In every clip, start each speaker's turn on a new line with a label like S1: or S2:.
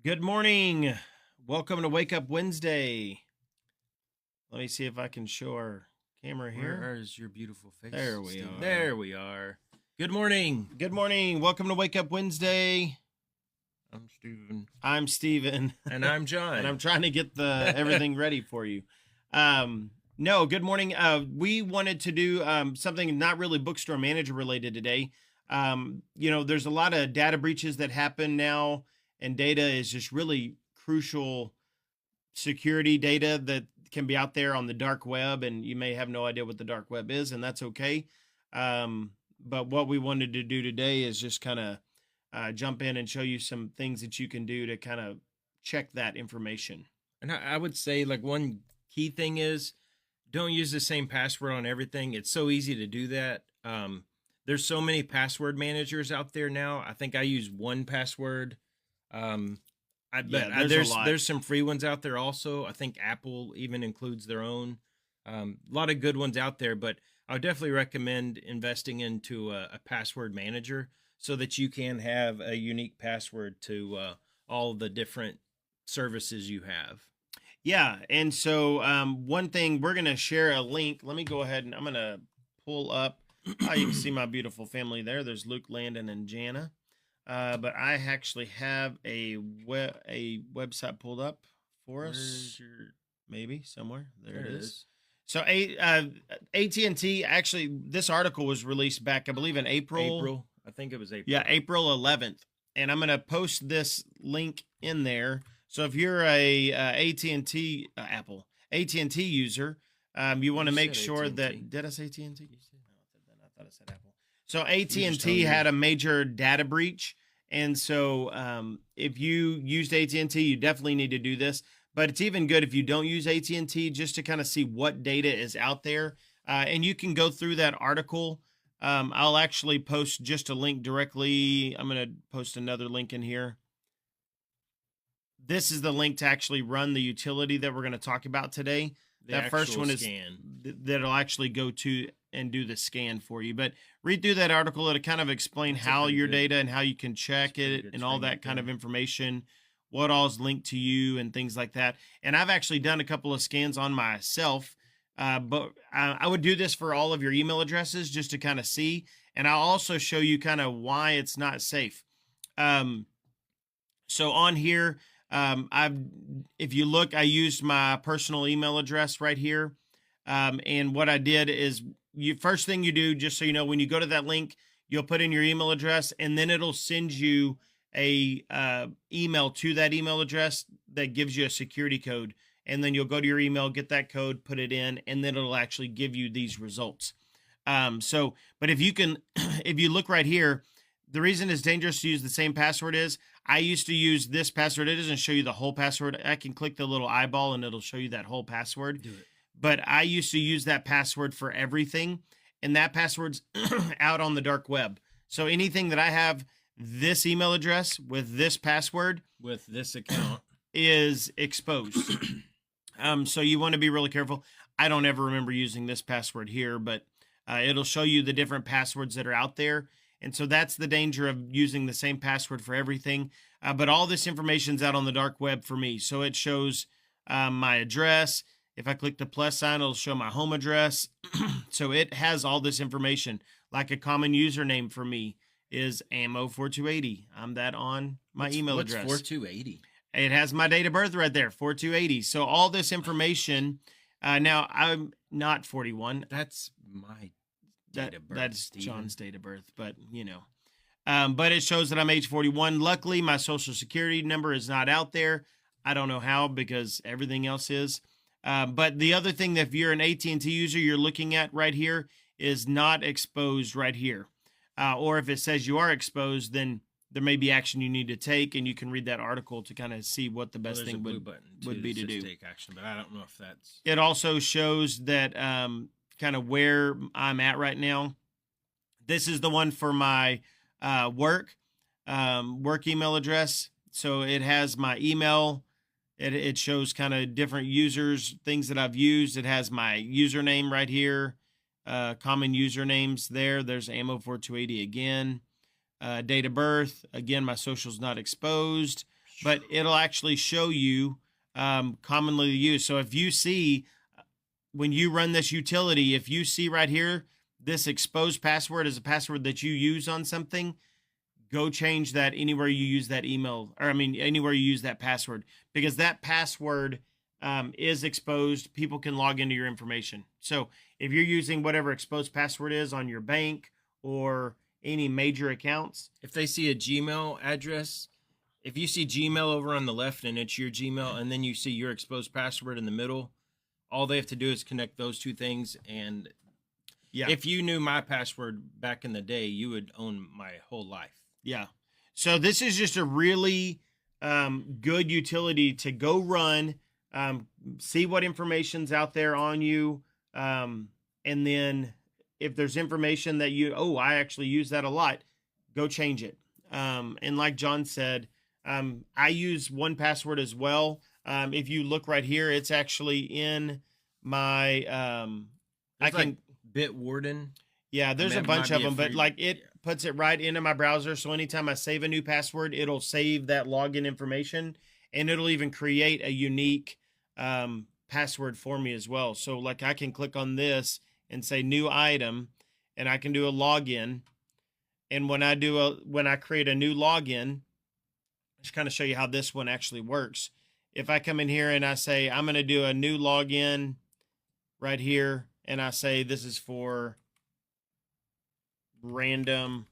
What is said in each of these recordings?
S1: Good morning. Welcome to Wake Up Wednesday. Let me see if I can show our camera here.
S2: Where is your beautiful face?
S1: There we
S2: Steven?
S1: are.
S2: There we are. Good morning.
S1: Good morning. Welcome to Wake Up Wednesday.
S2: I'm Steven.
S1: I'm Steven.
S2: And I'm John.
S1: And I'm trying to get the everything ready for you. No, good morning. We wanted to do something not really bookstore manager related today. There's a lot of data breaches that happen now, and data is just really crucial security data that can be out there on the dark web, and you may have no idea what the dark web is, and that's okay. But what we wanted to do today is just kind of jump in and show you some things that you can do to kind of check that information.
S2: And I would say, like, one key thing is don't use the same password on everything. It's so easy to do that. There's so many password managers out there now. I think I use 1Password. There's some free ones out there also. I think Apple even includes their own. A lot of good ones out there, but I would definitely recommend investing into a password manager so that you can have a unique password to all the different services you have.
S1: Yeah, and so one thing, we're going to share a link. Let me go ahead and I'm going to pull up. You can see my beautiful family there. There's Luke, Landon, and Jana. But I actually have a website pulled up for us. Maybe somewhere. There it is. So AT&T, actually, this article was released back, I believe, in April.
S2: I think it was April.
S1: Yeah, April 11th. And I'm going to post this link in there. So if you're a AT&T user, you want to make sure that. Did I say AT&T? I thought I said Apple. So AT&T had a major data breach, and so if you used AT&T, you definitely need to do this. But it's even good if you don't use AT&T, just to kind of see what data is out there, and you can go through that article. I'll actually post just a link directly. I'm going to post another link in here. This is the link to actually run the utility that we're going to talk about today. That first one is that'll actually go to and do the scan for you. But read through that article. It'll kind of explain how your data and how you can check it and all that kind of information, what all is linked to you and things like that. And I've actually done a couple of scans on myself, but I would do this for all of your email addresses just to kind of see. And I'll also show you kind of why it's not safe. So on here, if you look, I used my personal email address right here. And what I did is, first thing you do, just so you know, when you go to that link, you'll put in your email address, and then it'll send you a email to that email address that gives you a security code. And then you'll go to your email, get that code, put it in, and then it'll actually give you these results. But if you look right here, the reason it's dangerous to use the same password is, I used to use this password. It doesn't show you the whole password. I can click the little eyeball and it'll show you that whole password.
S2: Do it.
S1: But I used to use that password for everything, and that password's out on the dark web. So anything that I have this email address with this password
S2: with this account
S1: is exposed. So you want to be really careful. I don't ever remember using this password here, but it'll show you the different passwords that are out there. And so that's the danger of using the same password for everything. But all this information's out on the dark web for me. So it shows my address. If I click the plus sign, it'll show my home address. So it has all this information. Like a common username for me is Ammo4280. I'm that on my email address.
S2: What's 4280?
S1: It has my date of birth right there, 4280. So all this information. Now, I'm not 41.
S2: That's my date of birth.
S1: That's Steven. John's date of birth, but but it shows that I'm age 41. Luckily, my social security number is not out there. I don't know how, because everything else is. But the other thing that if you're an AT&T user, you're looking at right here is not exposed right here. Or if it says you are exposed, then there may be action you need to take, and you can read that article to kind of see what the best thing would be to do.
S2: Take action, but I don't know if that's.
S1: It also shows that kind of where I'm at right now. This is the one for my work email address. So it has my email. It shows kind of different users, things that I've used. It has my username right here, common usernames there. There's Ammo4280 again. Date of birth. Again, my social's not exposed. but it'll actually show you commonly used. So if you see when you run this utility, if you see right here, this exposed password is a password that you use on something, go change that anywhere you use that email, or I mean, anywhere you use that password, because that password is exposed. People can log into your information. So if you're using whatever exposed password is on your bank or any major accounts,
S2: If they see a Gmail address, if you see Gmail over on the left and it's your Gmail, and then you see your exposed password in the middle, all they have to do is connect those two things. And
S1: yeah,
S2: if you knew my password back in the day, you would own my whole life.
S1: yeah. So this is just a really good utility to go run, see what information's out there on you, and then if there's information that I actually use that a lot, go change it. And like John said, I use 1Password as well. If you look right here, it's actually in my, I
S2: There's
S1: can,
S2: like Bitwarden.
S1: yeah, there's a
S2: Might
S1: bunch
S2: be
S1: of
S2: a
S1: them, but
S2: free-
S1: like it
S2: yeah.
S1: puts it right into my browser. So anytime I save a new password, it'll save that login information, and it'll even create a unique password for me as well. So like I can click on this and say new item, and I can do a login. And when I create a new login, just kind of show you how this one actually works. If I come in here and I say I'm going to do a new login right here, and I say this is for random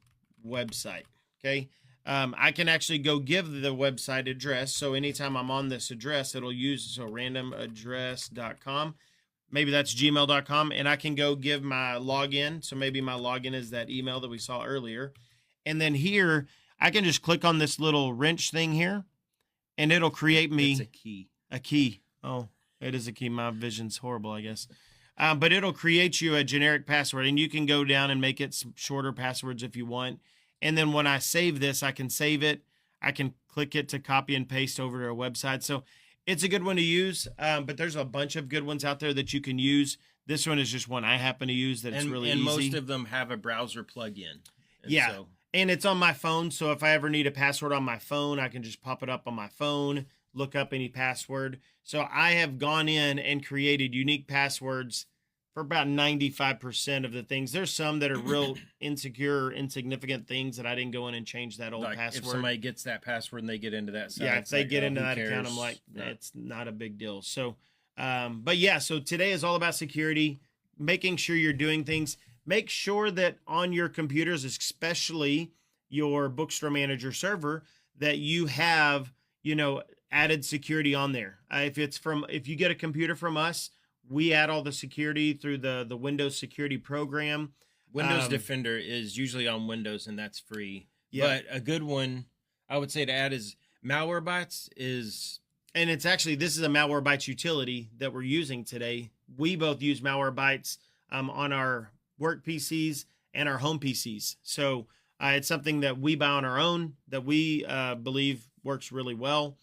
S1: website, okay, I can actually go give the website address. So anytime I'm on this address, it'll use randomaddress.com. Maybe that's gmail.com, and I can go give my login. So maybe my login is that email that we saw earlier. And then here, I can just click on this little wrench thing here, and it'll create me
S2: It's a key.
S1: a key. Oh, it is a key. My vision's horrible, I guess. But it'll create you a generic password, and you can go down and make it some shorter passwords if you want. And then when I save this, I can save it. I can click it to copy and paste over to a website. So it's a good one to use, but there's a bunch of good ones out there that you can use. This one is just one I happen to use that's really easy.
S2: And most of them have a browser plug-in. And
S1: yeah.
S2: So,
S1: And it's on my phone. So if I ever need a password on my phone, I can just pop it up on my phone, look up any password. So I have gone in and created unique passwords for about 95% of the things. There's some that are real insecure, insignificant things that I didn't go in and change that old
S2: like
S1: password.
S2: if somebody gets that password and they get into that site,
S1: Yeah, if
S2: it's
S1: they
S2: like,
S1: get
S2: oh,
S1: into
S2: who
S1: that account, I'm
S2: cares?
S1: like,
S2: No.
S1: it's not a big deal. So, but yeah, so today is all about security, making sure you're doing things. Make sure that on your computers, especially your Bookstore Manager server, that you have, added security on there. If you get a computer from us, we add all the security through the Windows security program.
S2: Windows Defender is usually on Windows, and that's free.
S1: Yeah.
S2: But a good one I would say to add is Malwarebytes is.
S1: And it's actually, this is a Malwarebytes utility that we're using today. We both use Malwarebytes on our work PCs and our home PCs. So it's something that we buy on our own that we believe works really well.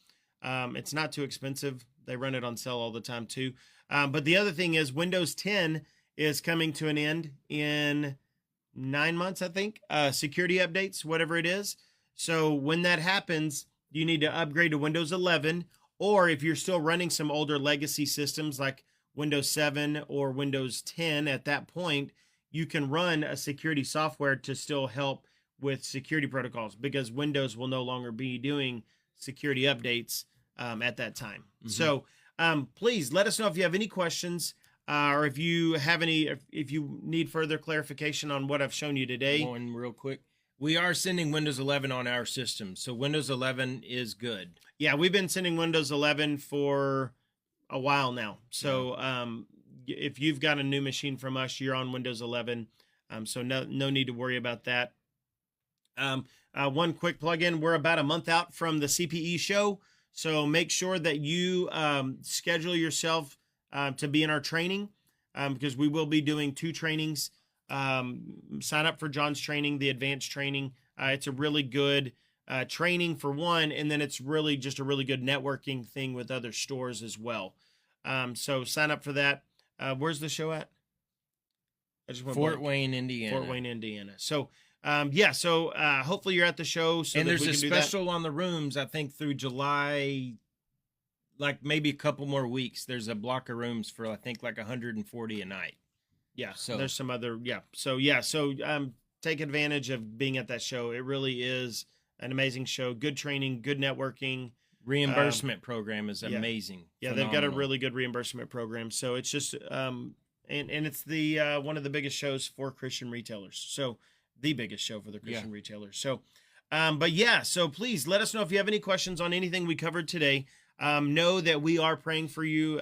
S1: It's not too expensive. They run it on sale all the time too. But the other thing is Windows 10 is coming to an end in 9 months, I think. Security updates, whatever it is. So when that happens, you need to upgrade to Windows 11. Or if you're still running some older legacy systems like Windows 7 or Windows 10, at that point, you can run a security software to still help with security protocols, because Windows will no longer be doing security updates at that time.
S2: Mhm.
S1: So please let us know if you have any questions, or if you need further clarification on what I've shown you today.
S2: One real quick. We are sending Windows 11 on our system, so Windows 11 is good.
S1: Yeah, we've been sending Windows 11 for a while now. So if you've got a new machine from us, you're on Windows 11. So no need to worry about that. One quick plug-in. We're about a month out from the CPE show. So make sure that you schedule yourself to be in our training, because we will be doing 2 trainings. Sign up for John's training, the advanced training. It's a really good training for one, and then it's really just a really good networking thing with other stores as well. So sign up for that. Where's the show at? I just went
S2: Fort
S1: blank.
S2: Wayne, Indiana.
S1: Fort Wayne, Indiana. So Yeah, so hopefully you're at the show so
S2: And
S1: that
S2: there's
S1: we
S2: a
S1: can do that.
S2: special on the rooms, I think through July, like maybe a couple more weeks. There's a block of rooms for I think like 140 a night.
S1: Yeah,
S2: So-
S1: there's some other so take advantage of being at that show. It really is an amazing show. Good training, good networking.
S2: Reimbursement program is
S1: yeah.
S2: amazing.
S1: Yeah, they've got a
S2: Phenomenal.
S1: really good reimbursement program. So it's just and it's the one of the biggest shows for Christian retailers. So the biggest show for the Christian retailers. So but yeah, so please let us know if you have any questions on anything we covered today. Know that we are praying for you.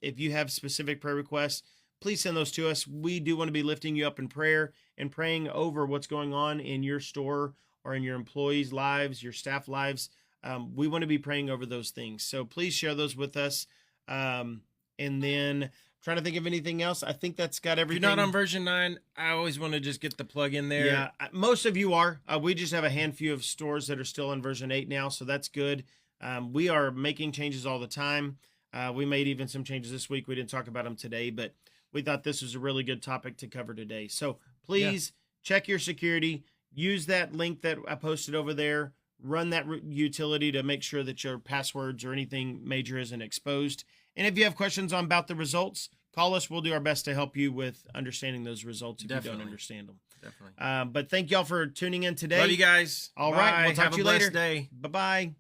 S1: If you have specific prayer requests, please send those to us. We do want to be lifting you up in prayer and praying over what's going on in your store or in your employees' lives, your staff lives. We want to be praying over those things. So please share those with us. And then trying to think of anything else. I think that's got
S2: If
S1: everything.
S2: you're not on version 9, I always want to just get the plug in there.
S1: Yeah, most of you are. We just have a handful of stores that are still on version 8 now, so that's good. We are making changes all the time. We made even some changes this week. We didn't talk about them today, but we thought this was a really good topic to cover today. So please check your security. Use that link that I posted over there. Run that utility to make sure that your passwords or anything major isn't exposed. And if you have questions about the results, call us. We'll do our best to help you with understanding those results if you don't understand them.
S2: Definitely.
S1: But thank y'all for tuning in today.
S2: Love you guys.
S1: All right,
S2: Bye.
S1: we'll talk
S2: Have
S1: to you
S2: a blessed
S1: later.
S2: day.
S1: Bye-bye.